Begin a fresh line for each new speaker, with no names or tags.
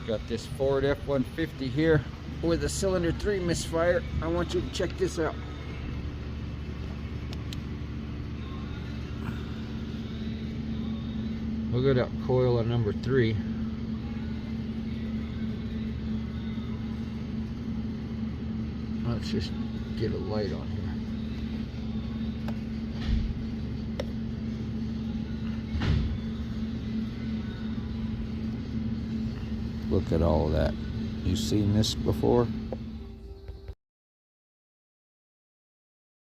Got this Ford F-150 here with a cylinder 3 misfire. I want you to check this out. Look at that coil on number 3. Let's just get a light on here. Look at all of that. You seen this before?